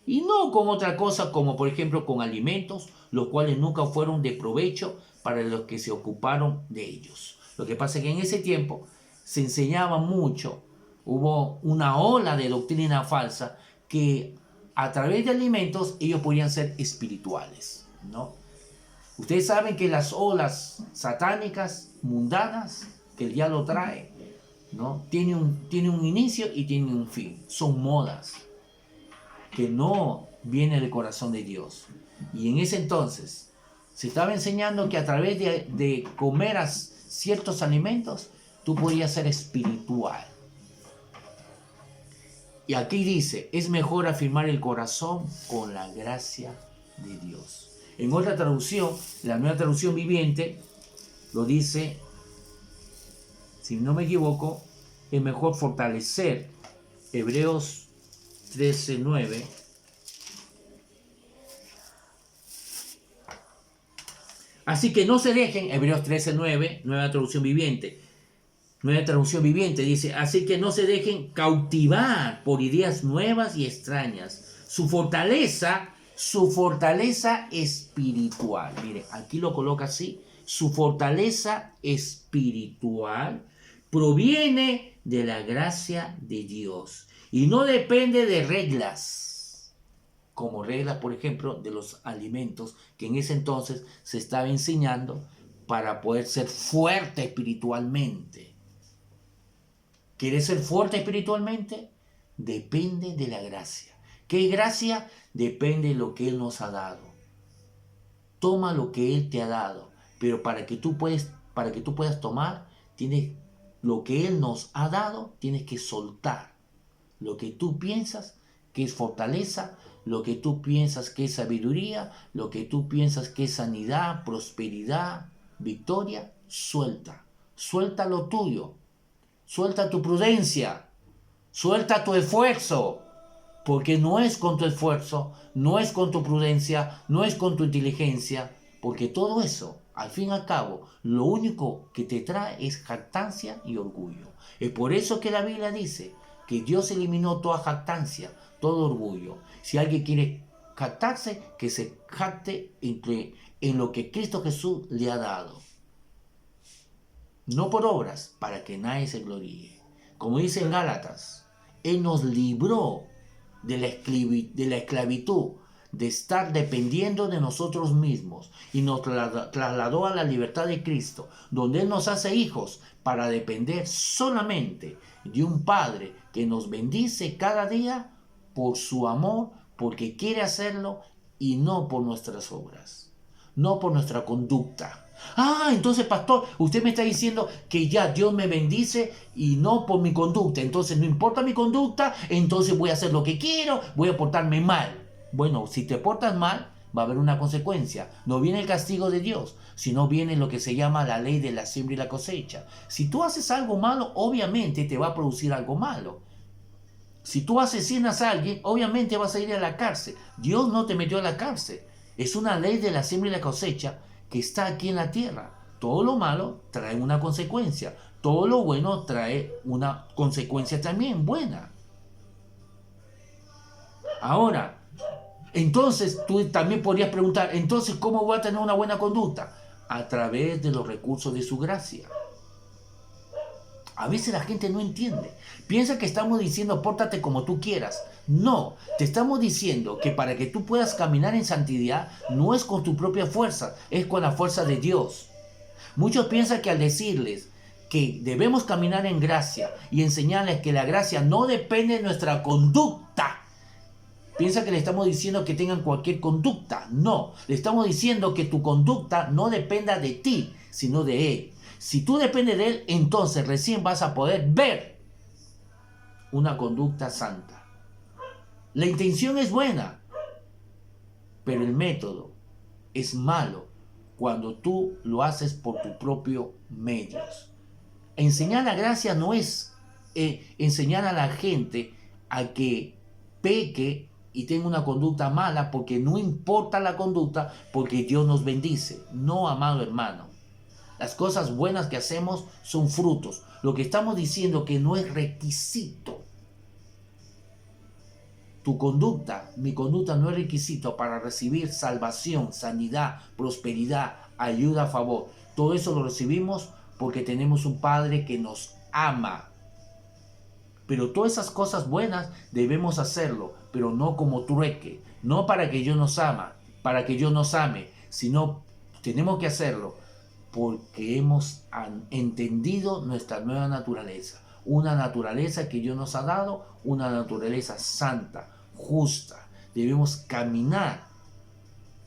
Speaker 1: Y no con otra cosa como por ejemplo con alimentos, los cuales nunca fueron de provecho para los que se ocuparon de ellos. Lo que pasa es que en ese tiempo se enseñaba mucho, hubo una ola de doctrina falsa que a través de alimentos ellos podían ser espirituales, ¿no? Ustedes saben que las olas satánicas, mundanas, que el diablo trae, ¿no? Tiene un inicio y tiene un fin. Son modas que no vienen del corazón de Dios. Y en ese entonces, Se estaba enseñando que a través de comer ciertos alimentos, tú podías ser espiritual. Y aquí dice, es mejor afirmar el corazón con la gracia de Dios. En otra traducción, la Nueva Traducción Viviente, lo dice, si no me equivoco, es mejor fortalecer. Hebreos 13:9. Así que no se dejen, Hebreos 13:9, Nueva Traducción Viviente. Nueva Traducción Viviente dice, así que no se dejen cautivar por ideas nuevas y extrañas. Su fortaleza espiritual. Mire, aquí lo coloca así. Su fortaleza espiritual proviene de la gracia de Dios y no depende de reglas, como reglas, por ejemplo, de los alimentos que en ese entonces se estaba enseñando para poder ser fuerte espiritualmente. ¿Quieres ser fuerte espiritualmente? Depende de la gracia. ¿Qué gracia? Depende de lo que Él nos ha dado. Toma lo que Él te ha dado, pero para que tú puedas tomar, lo que Él nos ha dado, tienes que soltar. Lo que tú piensas que es fortaleza, lo que tú piensas que es sabiduría, lo que tú piensas que es sanidad, prosperidad, victoria, suelta. Suelta lo tuyo. Suelta tu prudencia. Suelta tu esfuerzo. Porque no es con tu esfuerzo, no es con tu prudencia, no es con tu inteligencia. Porque todo eso, al fin y al cabo, lo único que te trae es jactancia y orgullo. Es por eso que la Biblia dice que Dios eliminó toda jactancia, todo orgullo. Si alguien quiere jactarse, que se jacte en lo que Cristo Jesús le ha dado. No por obras, para que nadie se gloríe. Como dice en Gálatas, Él nos libró de la esclavitud, de estar dependiendo de nosotros mismos, y nos trasladó a la libertad de Cristo, donde Él nos hace hijos para depender solamente de un Padre que nos bendice cada día por su amor, porque quiere hacerlo, y no por nuestras obras, no por nuestra conducta. Entonces, pastor, usted me está diciendo que ya Dios me bendice y no por mi conducta. Entonces, no importa mi conducta, entonces voy a hacer lo que quiero, voy a portarme mal. Bueno, si te portas mal, va a haber una consecuencia. No viene el castigo de Dios, sino viene lo que se llama la ley de la siembra y la cosecha. Si tú haces algo malo, obviamente te va a producir algo malo. Si tú asesinas a alguien, obviamente vas a ir a la cárcel. Dios no te metió a la cárcel. Es una ley de la siembra y la cosecha que está aquí en la tierra. Todo lo malo trae una consecuencia. Todo lo bueno trae una consecuencia también buena. Ahora, entonces tú también podrías preguntar, entonces, ¿cómo voy a tener una buena conducta? A través de los recursos de su gracia. A veces la gente no entiende. Piensa que estamos diciendo, pórtate como tú quieras. No, te estamos diciendo que para que tú puedas caminar en santidad, no es con tu propia fuerza, es con la fuerza de Dios. Muchos piensan que al decirles que debemos caminar en gracia y enseñarles que la gracia no depende de nuestra conducta, piensa que le estamos diciendo que tengan cualquier conducta. No, le estamos diciendo que tu conducta no dependa de ti, sino de Él. Si tú dependes de Él, entonces recién vas a poder ver una conducta santa. La intención es buena, pero el método es malo cuando tú lo haces por tus propios medios. Enseñar la gracia no es enseñar a la gente a que peque y tenga una conducta mala, porque no importa la conducta, porque Dios nos bendice. No, amado hermano. Las cosas buenas que hacemos son frutos. Lo que estamos diciendo que no es requisito. Tu conducta, mi conducta no es requisito para recibir salvación, sanidad, prosperidad, ayuda a favor. Todo eso lo recibimos porque tenemos un Padre que nos ama. Pero todas esas cosas buenas debemos hacerlo, pero no como trueque, no para que Dios nos ame, sino tenemos que hacerlo porque hemos entendido nuestra nueva naturaleza. Una naturaleza que Dios nos ha dado, una naturaleza santa, justa. Debemos caminar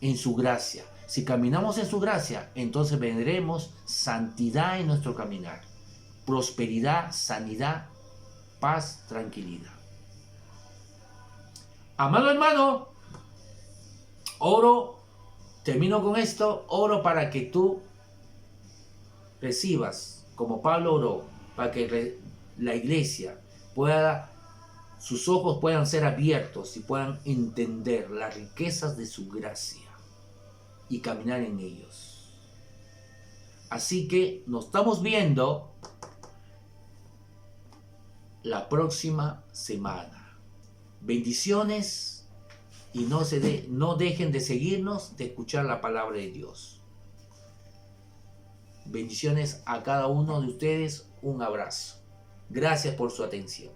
Speaker 1: en su gracia. Si caminamos en su gracia, entonces vendremos santidad en nuestro caminar, prosperidad, sanidad, paz, tranquilidad. Amado hermano, oro, termino con esto, oro para que tú recibas, como Pablo oró, para que la iglesia pueda, sus ojos puedan ser abiertos y puedan entender las riquezas de su gracia y caminar en ellos. Así que nos estamos viendo la próxima semana. Bendiciones y no dejen de seguirnos, de escuchar la palabra de Dios. Bendiciones a cada uno de ustedes. Un abrazo. Gracias por su atención.